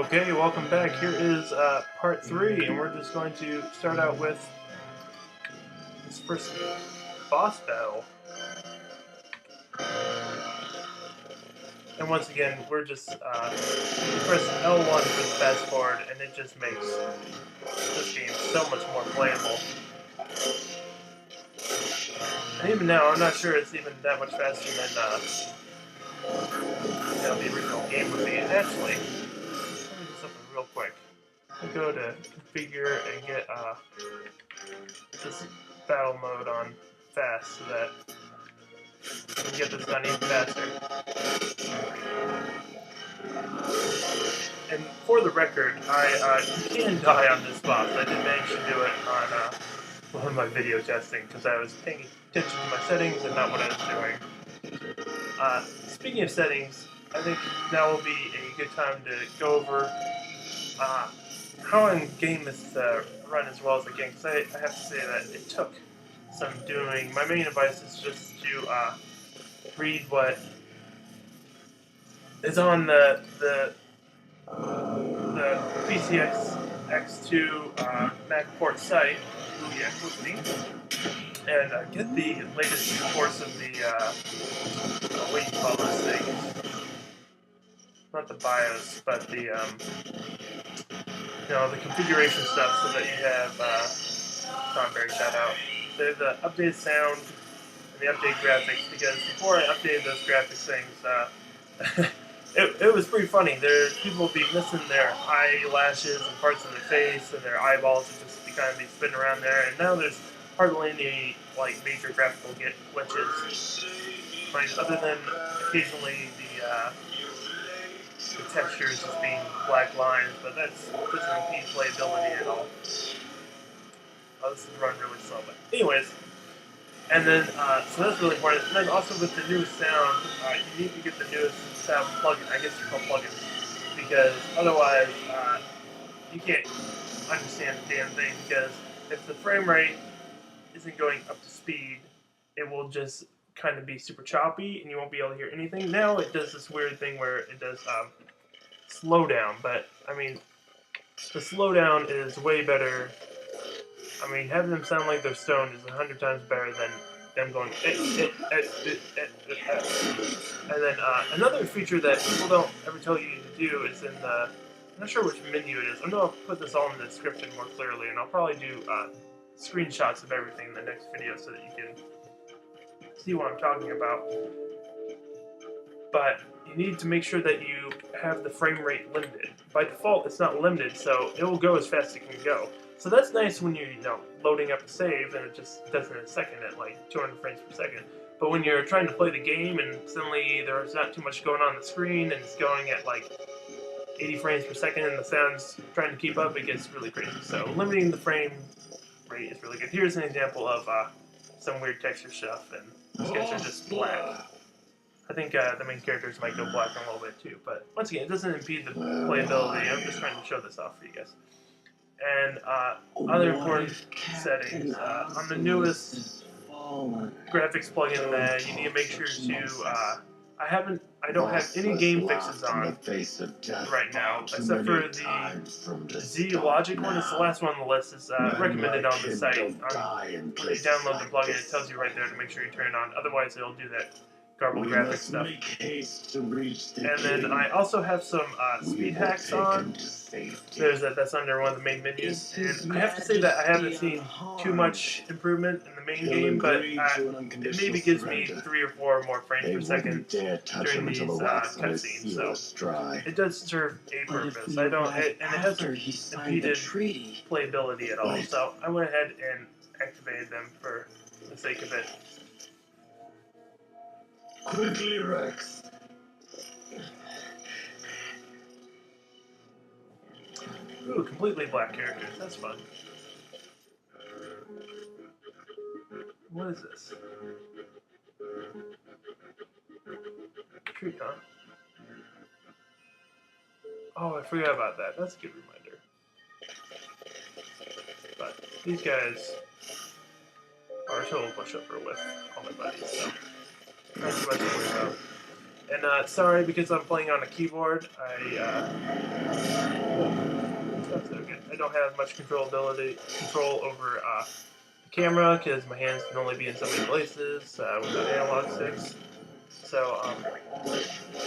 Okay, welcome back. Here is part 3, and we're just going to start out with this first boss battle. And once again, we're just press L1 for the fast forward, and it just makes this game so much more playable. And even now, I'm not sure it's even that much faster than the original game would be. And actually, let me do something real quick. I'll go to configure and get this battle mode on fast so that we can get this done even faster. And for the record, you can die on this boss. I did manage to do it on one of my video testing because I was paying attention to my settings and not what I was doing. Speaking of settings, I think now will be a good time to go over how I'm getting this run as well as I can, because I have to say that it took some doing. My main advice is just to read what is on the FFXII Mac port site, Zodiac with me, and get the latest course of the what do you call those things? Not the BIOS, but the the configuration stuff, so that you have Conberry shout out. The updated sound and the updated graphics, because before I updated those graphics things, it was pretty funny. People would be missing their eyelashes and parts of their face, and their eyeballs would just be kind of spinning around there. And now there's hardly any major graphical glitches, other than occasionally the textures just being black lines, but that doesn't impede playability at all. Oh, this is running really slow, but anyways. And then, so that's really important. And then also with the newest sound, you need to get the newest sound plugin. I guess they're called plugins, because otherwise, you can't understand the damn thing. Because if the frame rate isn't going up to speed, it will just kind of be super choppy, and you won't be able to hear anything. Now it does this weird thing where it does slow down, but I mean, the slowdown is way better. I mean, having them sound like they're stoned is 100 times better than them going And then another feature that people don't ever tell you to do is in the, I'm not sure which menu it is. I'm going to put this all in the description more clearly, and I'll probably do screenshots of everything in the next video so that you can see what I'm talking about. But you need to make sure that you have the frame rate limited. By default, it's not limited, so it will go as fast as it can go. So that's nice when you're loading up a save and it just does it in a second at 200 frames per second. But when you're trying to play the game and suddenly there's not too much going on the screen and it's going at 80 frames per second and the sound's trying to keep up, it gets really crazy. So limiting the frame rate is really good. Here's an example of some weird texture stuff, and these guys are just black. I think the main characters might go black in a little bit too, but once again, it doesn't impede the playability. I'm just trying to show this off for you guys. And other important settings, on the newest graphics plugin, you need to make sure to, I don't have any game fixes on right now, except for the Z Logic one. It's the last one on the list. It's recommended on the site. When you download the plugin, it tells you right there to make sure you turn it on. Otherwise, it'll do that garbled graphic stuff. And then I also have some speed hacks on. That's under one of the main menus. And I have to say that I haven't seen too much improvement in the main game, but it maybe gives me 3 or 4 more frames per second during these cutscenes. So it does serve a purpose. And it hasn't impeded playability at all. So I went ahead and activated them for the sake of it. Quickly, Rex. Ooh, completely black characters. That's fun. What is this? Tree, huh? Oh, I forgot about that. That's a good reminder. But these guys are a total pushover with all my buddies, so not too much to worry about. And sorry, because I'm playing on a keyboard, that's okay. I don't have much control over the camera because my hands can only be in so many places without analog sticks. So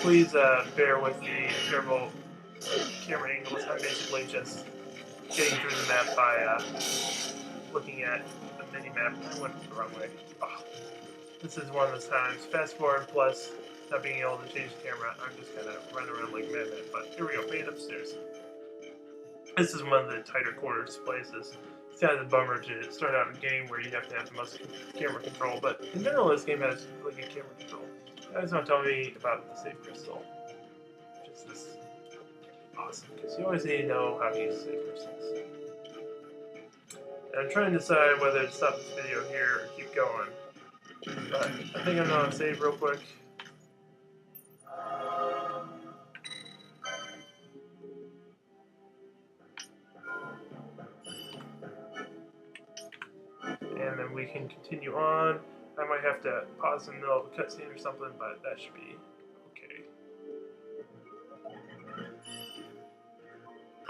please bear with the terrible camera angles. I'm basically just getting through the map by looking at the mini map. I went the wrong way. Oh, this is one of those times. Fast forward plus not being able to change the camera. I'm just gonna run around like madman. But here we go. Made it upstairs. This is one of the tighter quarters places. It's kind of a bummer to start out a game where you have to have the most camera control, but in general, this game has really good camera control. You guys want to tell me about the save crystal? Just this awesome, because you always need to know how to use save crystals. And I'm trying to decide whether to stop this video here or keep going. But I think I'm going to save real quick. And then we can continue on. I might have to pause in the middle of a cutscene or something, but that should be okay.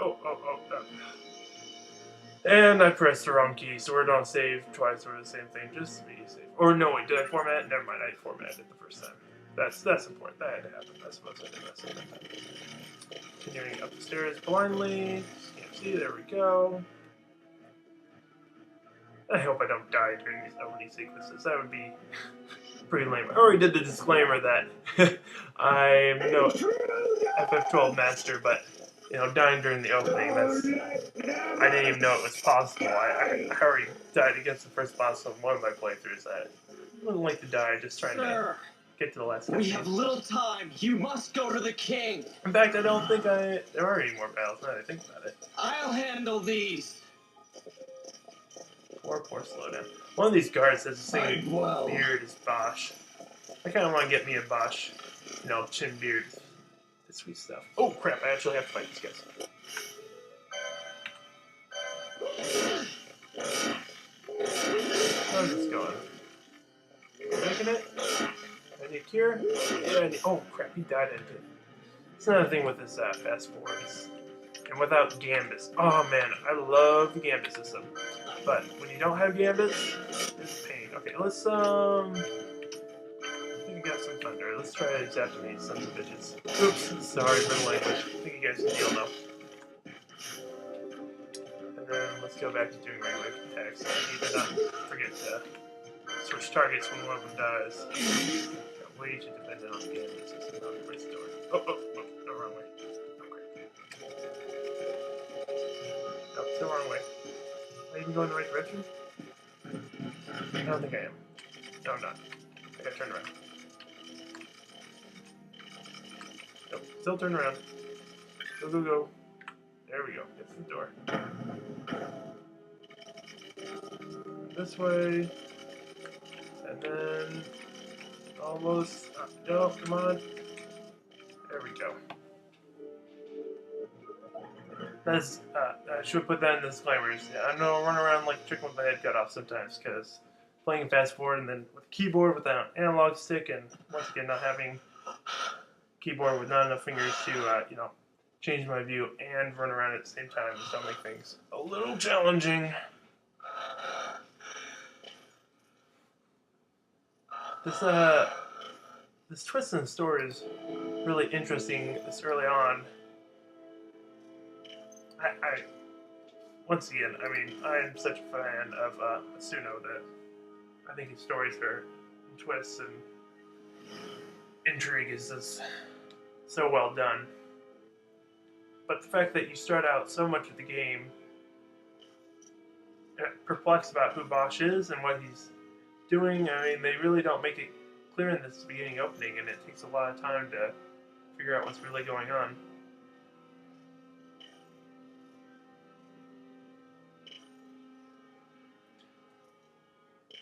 Oh. And I pressed the wrong key, so we're going to save twice over the same thing, just to be safe. Or no, wait, did I format it? Never mind, I formatted it the first time. That's important. That had to happen. I suppose I did that second time. Continuing up the stairs blindly. Can't see, there we go. I hope I don't die during these opening sequences. That would be pretty lame. I already did the disclaimer that I'm no FF12 master, but you know, dying during the opening, I didn't even know it was possible. I already died against the first boss on one of my playthroughs. I wouldn't like to die just trying to get to the last We have little time. You must go to the king. In fact, I don't think there are any more battles now that I think about it. I'll handle these. Poor slowdown. One of these guards has the same beard as Bosch. I kind of want to get me a Bosch, chin beard. It's sweet stuff. Oh crap! I actually have to fight these guys. How's this going? Making it? I need a cure? Yeah, oh crap! He died into it. It's another thing with this fast forwards. And without Gambits. Oh man, I love the Gambit system. But when you don't have Gambits, it's a pain. Okay, let's I think I got some thunder. Let's try to zap these sons of bitches. Oops, sorry for the language. I think you guys can deal now. And then let's go back to doing regular attacks. I need to not forget to switch targets when one of them dies. Got way too dependent on the Gambit system. Where's the door? Oh, no, wrong way. Nope, still wrong way. Am I even going the right direction? I don't think I am. No, I'm not. I gotta turn around. Nope, still turn around. Go. There we go. Get to the door. This way. And then almost. No, come on. There we go. That's, I should put that in the disclaimers. Yeah, I know I run around like a chicken with my head cut off sometimes because playing fast forward and then with a keyboard without an analog stick and once again not having a keyboard with not enough fingers to, change my view and run around at the same time just don't make things a little challenging. This twist in the story is really interesting this early on. Once again, I'm such a fan of Masuno that I think his stories and twists and intrigue is just so well done. But the fact that you start out so much of the game perplexed about who Bosch is and what he's doing, they really don't make it clear in this beginning opening, and it takes a lot of time to figure out what's really going on.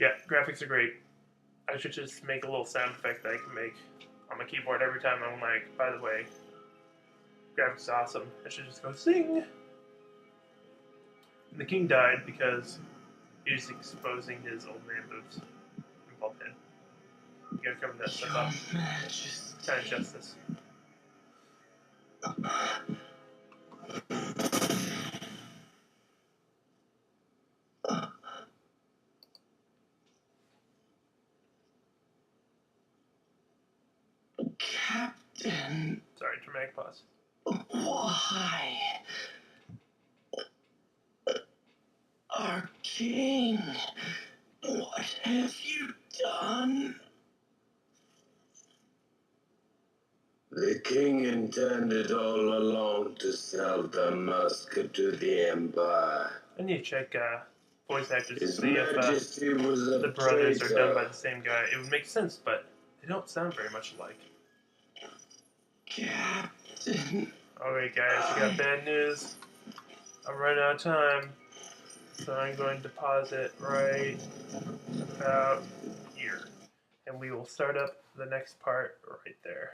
Yeah, graphics are great. I should just make a little sound effect that I can make on my keyboard every time I'm like, by the way, graphics are awesome. I should just go sing. And the king died because he was exposing his old man boobs and bald head. You gotta cover that stuff up. Kind of justice. Captain, Sorry, dramatic pause. why? Our king, what have you done? The king intended all along to sell the musket to the Empire. I need to check voice actors to His see if Majesty was a the brothers are done by traitor. the same guy. It would make sense, but they don't sound very much alike. Captain. Alright guys, I got bad news. I'm running out of time. So I'm going to pause it right about here. And we will start up the next part right there.